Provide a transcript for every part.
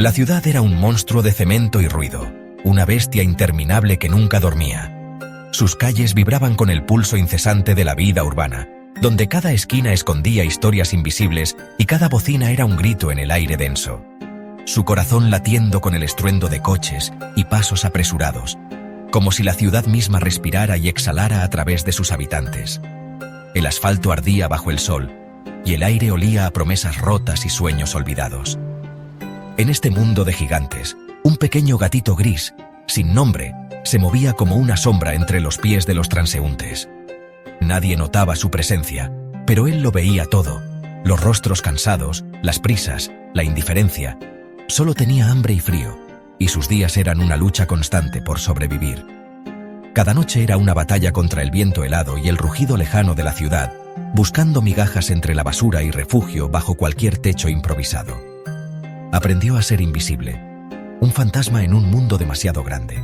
La ciudad era un monstruo de cemento y ruido, una bestia interminable que nunca dormía. Sus calles vibraban con el pulso incesante de la vida urbana, donde cada esquina escondía historias invisibles y cada bocina era un grito en el aire denso. Su corazón latiendo con el estruendo de coches y pasos apresurados, como si la ciudad misma respirara y exhalara a través de sus habitantes. El asfalto ardía bajo el sol, y el aire olía a promesas rotas y sueños olvidados. En este mundo de gigantes, un pequeño gatito gris, sin nombre, se movía como una sombra entre los pies de los transeúntes. Nadie notaba su presencia, pero él lo veía todo: los rostros cansados, las prisas, la indiferencia. Solo tenía hambre y frío, y sus días eran una lucha constante por sobrevivir. Cada noche era una batalla contra el viento helado y el rugido lejano de la ciudad, buscando migajas entre la basura y refugio bajo cualquier techo improvisado. Aprendió a ser invisible, un fantasma en un mundo demasiado grande.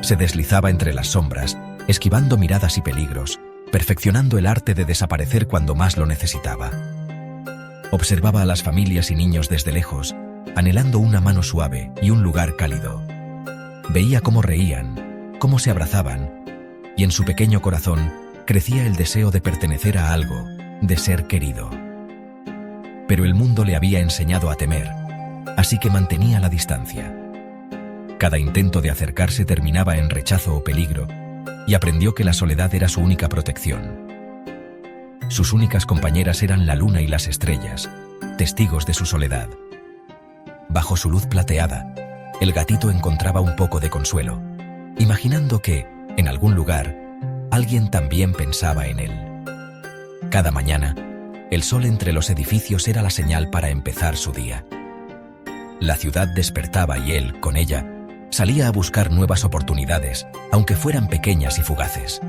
Se deslizaba entre las sombras, esquivando miradas y peligros, perfeccionando el arte de desaparecer cuando más lo necesitaba. Observaba a las familias y niños desde lejos, anhelando una mano suave y un lugar cálido. Veía cómo reían, cómo se abrazaban, y en su pequeño corazón crecía el deseo de pertenecer a algo, de ser querido. Pero el mundo le había enseñado a temer, así que mantenía la distancia. Cada intento de acercarse terminaba en rechazo o peligro, y aprendió que la soledad era su única protección. Sus únicas compañeras eran la luna y las estrellas, testigos de su soledad. Bajo su luz plateada, el gatito encontraba un poco de consuelo, imaginando que, en algún lugar, alguien también pensaba en él. Cada mañana, el sol entre los edificios era la señal para empezar su día. La ciudad despertaba y él, con ella, salía a buscar nuevas oportunidades, aunque fueran pequeñas y fugaces.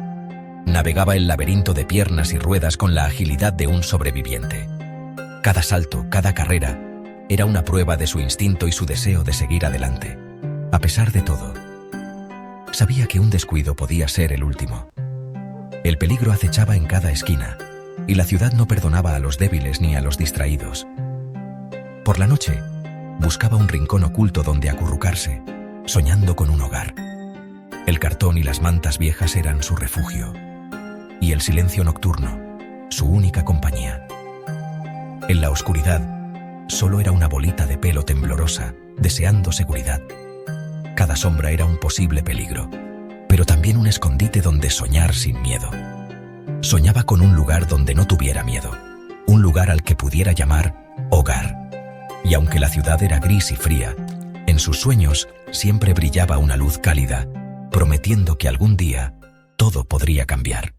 Navegaba el laberinto de piernas y ruedas con la agilidad de un sobreviviente. Cada salto, cada carrera, era una prueba de su instinto y su deseo de seguir adelante. A pesar de todo, sabía que un descuido podía ser el último. El peligro acechaba en cada esquina, y la ciudad no perdonaba a los débiles ni a los distraídos. Por la noche, buscaba un rincón oculto donde acurrucarse, soñando con un hogar. El cartón y las mantas viejas eran su refugio, y el silencio nocturno, su única compañía. En la oscuridad, solo era una bolita de pelo temblorosa, deseando seguridad. Cada sombra era un posible peligro, pero también un escondite donde soñar sin miedo. Soñaba con un lugar donde no tuviera miedo, un lugar al que pudiera llamar hogar. Y aunque la ciudad era gris y fría, en sus sueños siempre brillaba una luz cálida, prometiendo que algún día todo podría cambiar.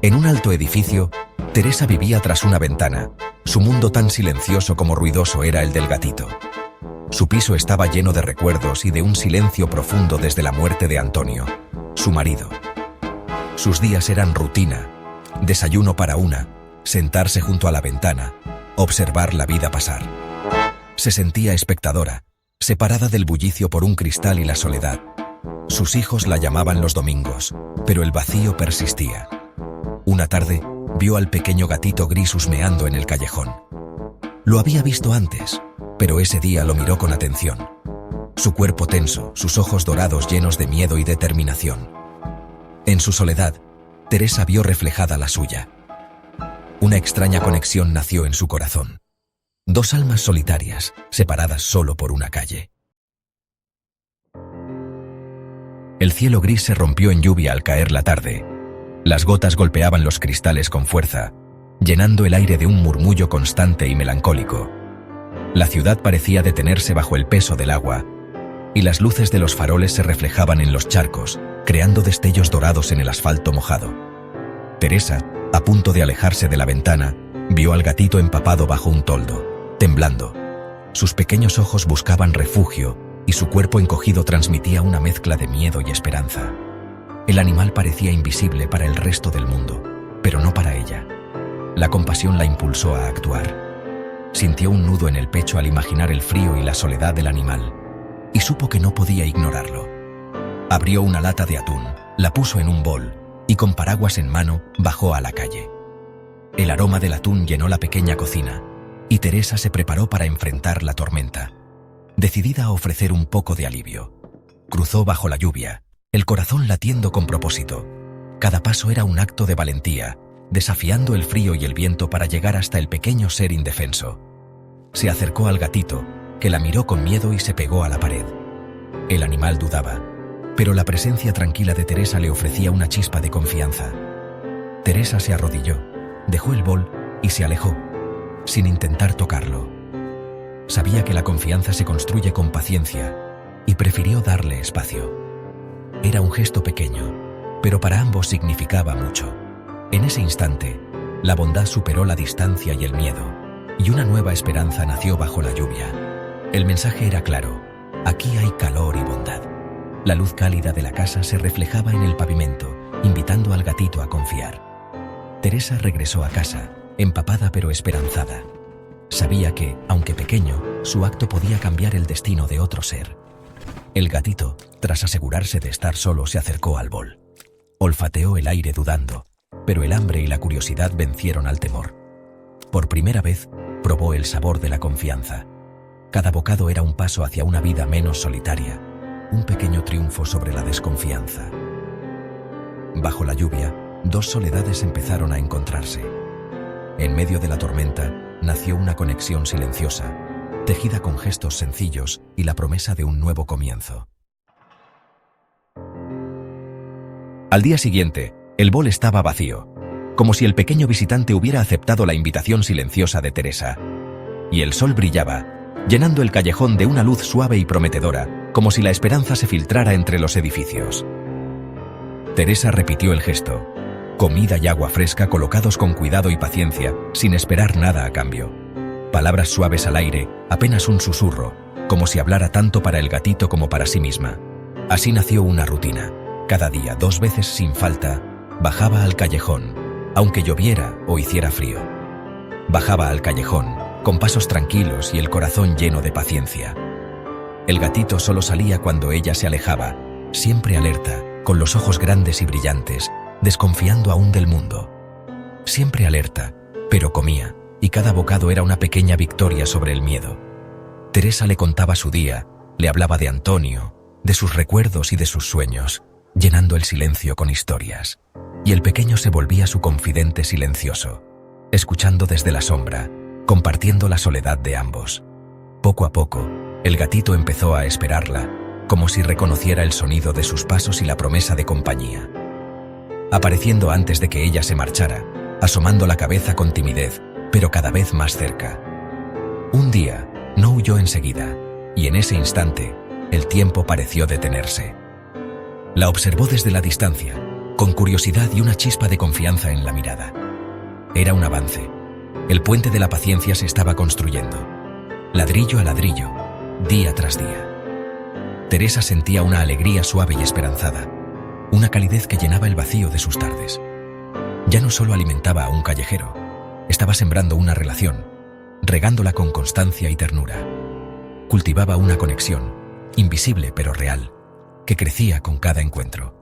En un alto edificio, Teresa vivía tras una ventana. Su mundo tan silencioso como ruidoso era el del gatito. Su piso estaba lleno de recuerdos y de un silencio profundo desde la muerte de Antonio, su marido. Sus días eran rutina: desayuno para una, sentarse junto a la ventana, observar la vida pasar. Se sentía espectadora, separada del bullicio por un cristal y la soledad. Sus hijos la llamaban los domingos, pero el vacío persistía. Una tarde, vio al pequeño gatito gris husmeando en el callejón. Lo había visto antes, pero ese día lo miró con atención. Su cuerpo tenso, sus ojos dorados llenos de miedo y determinación. En su soledad, Teresa vio reflejada la suya. Una extraña conexión nació en su corazón. Dos almas solitarias, separadas solo por una calle. El cielo gris se rompió en lluvia al caer la tarde. Las gotas golpeaban los cristales con fuerza, llenando el aire de un murmullo constante y melancólico. La ciudad parecía detenerse bajo el peso del agua, y las luces de los faroles se reflejaban en los charcos, creando destellos dorados en el asfalto mojado. Teresa, a punto de alejarse de la ventana, vio al gatito empapado bajo un toldo, temblando. Sus pequeños ojos buscaban refugio, y su cuerpo encogido transmitía una mezcla de miedo y esperanza. El animal parecía invisible para el resto del mundo, pero no para ella. La compasión la impulsó a actuar. Sintió un nudo en el pecho al imaginar el frío y la soledad del animal, y supo que no podía ignorarlo. Abrió una lata de atún, la puso en un bol, y con paraguas en mano, bajó a la calle. El aroma del atún llenó la pequeña cocina, y Teresa se preparó para enfrentar la tormenta, decidida a ofrecer un poco de alivio. Cruzó bajo la lluvia, el corazón latiendo con propósito. Cada paso era un acto de valentía, desafiando el frío y el viento para llegar hasta el pequeño ser indefenso. Se acercó al gatito, que la miró con miedo y se pegó a la pared. El animal dudaba, pero la presencia tranquila de Teresa le ofrecía una chispa de confianza. Teresa se arrodilló, dejó el bol y se alejó, sin intentar tocarlo. Sabía que la confianza se construye con paciencia y prefirió darle espacio. Era un gesto pequeño, pero para ambos significaba mucho. En ese instante, la bondad superó la distancia y el miedo, y una nueva esperanza nació bajo la lluvia. El mensaje era claro: aquí hay calor y bondad. La luz cálida de la casa se reflejaba en el pavimento, invitando al gatito a confiar. Teresa regresó a casa, empapada pero esperanzada. Sabía que, aunque pequeño, su acto podía cambiar el destino de otro ser. El gatito, tras asegurarse de estar solo, se acercó al bol. Olfateó el aire dudando, pero el hambre y la curiosidad vencieron al temor. Por primera vez, probó el sabor de la confianza. Cada bocado era un paso hacia una vida menos solitaria, un pequeño triunfo sobre la desconfianza. Bajo la lluvia, dos soledades empezaron a encontrarse. En medio de la tormenta, nació una conexión silenciosa, tejida con gestos sencillos y la promesa de un nuevo comienzo. Al día siguiente, el bol estaba vacío, como si el pequeño visitante hubiera aceptado la invitación silenciosa de Teresa. Y el sol brillaba, llenando el callejón de una luz suave y prometedora, como si la esperanza se filtrara entre los edificios. Teresa repitió el gesto: comida y agua fresca colocados con cuidado y paciencia, sin esperar nada a cambio. Palabras suaves al aire, apenas un susurro, como si hablara tanto para el gatito como para sí misma. Así nació una rutina. Cada día, 2 veces sin falta, bajaba al callejón, aunque lloviera o hiciera frío. Bajaba al callejón, con pasos tranquilos y el corazón lleno de paciencia. El gatito solo salía cuando ella se alejaba, siempre alerta, con los ojos grandes y brillantes, desconfiando aún del mundo. Siempre alerta, pero comía, y cada bocado era una pequeña victoria sobre el miedo. Teresa le contaba su día, le hablaba de Antonio, de sus recuerdos y de sus sueños, llenando el silencio con historias. Y el pequeño se volvía su confidente silencioso, escuchando desde la sombra, compartiendo la soledad de ambos. Poco a poco, el gatito empezó a esperarla, como si reconociera el sonido de sus pasos y la promesa de compañía. Apareciendo antes de que ella se marchara, asomando la cabeza con timidez, pero cada vez más cerca. Un día, no huyó enseguida, y en ese instante, el tiempo pareció detenerse. La observó desde la distancia, con curiosidad y una chispa de confianza en la mirada. Era un avance. El puente de la paciencia se estaba construyendo, ladrillo a ladrillo, día tras día. Teresa sentía una alegría suave y esperanzada, una calidez que llenaba el vacío de sus tardes. Ya no solo alimentaba a un callejero, estaba sembrando una relación, regándola con constancia y ternura. Cultivaba una conexión, invisible pero real, que crecía con cada encuentro.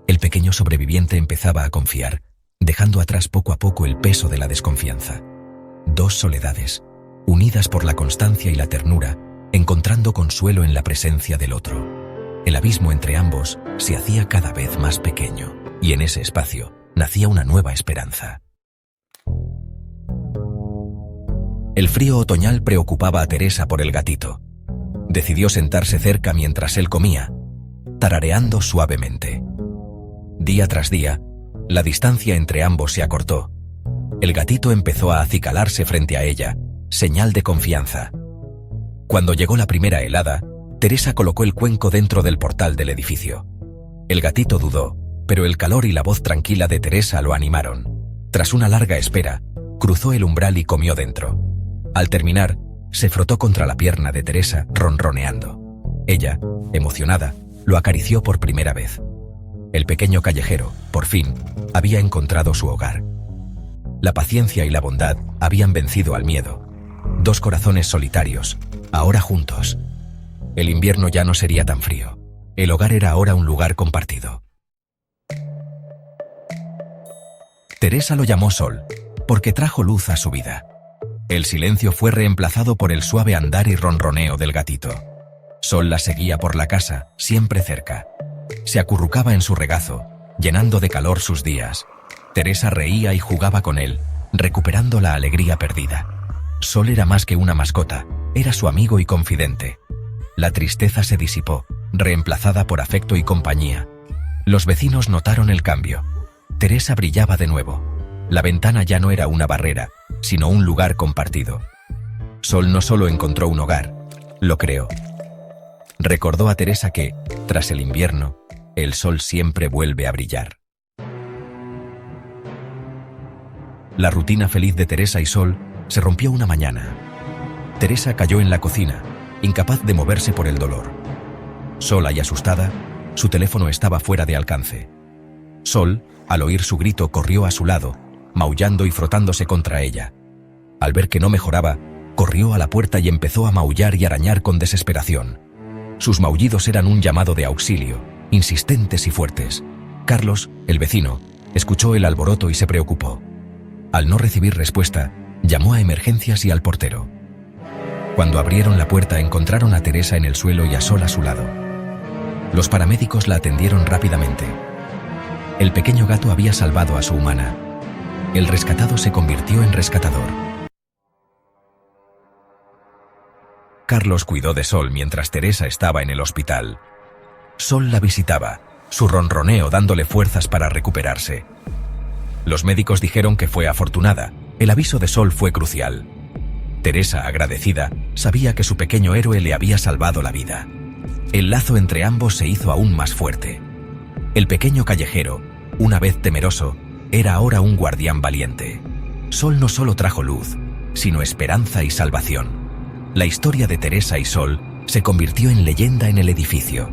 El pequeño sobreviviente empezaba a confiar, dejando atrás poco a poco el peso de la desconfianza. 2 soledades, unidas por la constancia y la ternura, encontrando consuelo en la presencia del otro. El abismo entre ambos se hacía cada vez más pequeño, y en ese espacio nacía una nueva esperanza. El frío otoñal preocupaba a Teresa por el gatito. Decidió sentarse cerca mientras él comía, tarareando suavemente. Día tras día, la distancia entre ambos se acortó. El gatito empezó a acicalarse frente a ella, señal de confianza. Cuando llegó la primera helada, Teresa colocó el cuenco dentro del portal del edificio. El gatito dudó, pero el calor y la voz tranquila de Teresa lo animaron. Tras una larga espera, cruzó el umbral y comió dentro. Al terminar, se frotó contra la pierna de Teresa, ronroneando. Ella, emocionada, lo acarició por primera vez. El pequeño callejero, por fin, había encontrado su hogar. La paciencia y la bondad habían vencido al miedo. 2 corazones solitarios, ahora juntos. El invierno ya no sería tan frío. El hogar era ahora un lugar compartido. Teresa lo llamó Sol, porque trajo luz a su vida. El silencio fue reemplazado por el suave andar y ronroneo del gatito. Sol la seguía por la casa, siempre cerca. Se acurrucaba en su regazo, llenando de calor sus días. Teresa reía y jugaba con él, recuperando la alegría perdida. Sol era más que una mascota, era su amigo y confidente. La tristeza se disipó, reemplazada por afecto y compañía. Los vecinos notaron el cambio. Teresa brillaba de nuevo. La ventana ya no era una barrera, sino un lugar compartido. Sol no solo encontró un hogar, lo creó. Recordó a Teresa que, tras el invierno, el sol siempre vuelve a brillar. La rutina feliz de Teresa y Sol se rompió una mañana. Teresa cayó en la cocina, incapaz de moverse por el dolor. Sola y asustada, su teléfono estaba fuera de alcance. Sol, al oír su grito, corrió a su lado, maullando y frotándose contra ella. Al ver que no mejoraba, corrió a la puerta y empezó a maullar y arañar con desesperación. Sus maullidos eran un llamado de auxilio, insistentes y fuertes. Carlos, el vecino, escuchó el alboroto y se preocupó. Al no recibir respuesta, llamó a emergencias y al portero. Cuando abrieron la puerta encontraron a Teresa en el suelo y a Sol a su lado. Los paramédicos la atendieron rápidamente. El pequeño gato había salvado a su humana. El rescatado se convirtió en rescatador. Carlos cuidó de Sol mientras Teresa estaba en el hospital. Sol la visitaba, su ronroneo dándole fuerzas para recuperarse. Los médicos dijeron que fue afortunada. El aviso de Sol fue crucial. Teresa, agradecida, sabía que su pequeño héroe le había salvado la vida. El lazo entre ambos se hizo aún más fuerte. El pequeño callejero, una vez temeroso, era ahora un guardián valiente. Sol no solo trajo luz, sino esperanza y salvación. La historia de Teresa y Sol se convirtió en leyenda en el edificio.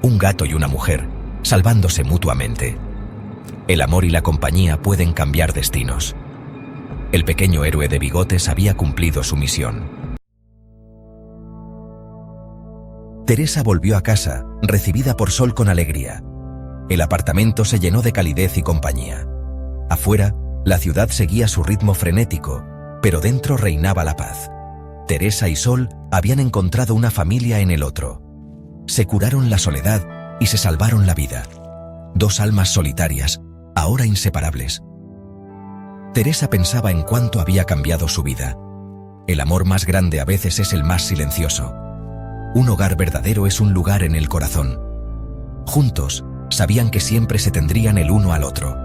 Un gato y una mujer, salvándose mutuamente. El amor y la compañía pueden cambiar destinos. El pequeño héroe de bigotes había cumplido su misión. Teresa volvió a casa, recibida por Sol con alegría. El apartamento se llenó de calidez y compañía. Afuera, la ciudad seguía su ritmo frenético, pero dentro reinaba la paz. Teresa y Sol habían encontrado una familia en el otro. Se curaron la soledad y se salvaron la vida. Dos almas solitarias, ahora inseparables. Teresa pensaba en cuánto había cambiado su vida. El amor más grande a veces es el más silencioso. Un hogar verdadero es un lugar en el corazón. Juntos, sabían que siempre se tendrían el uno al otro.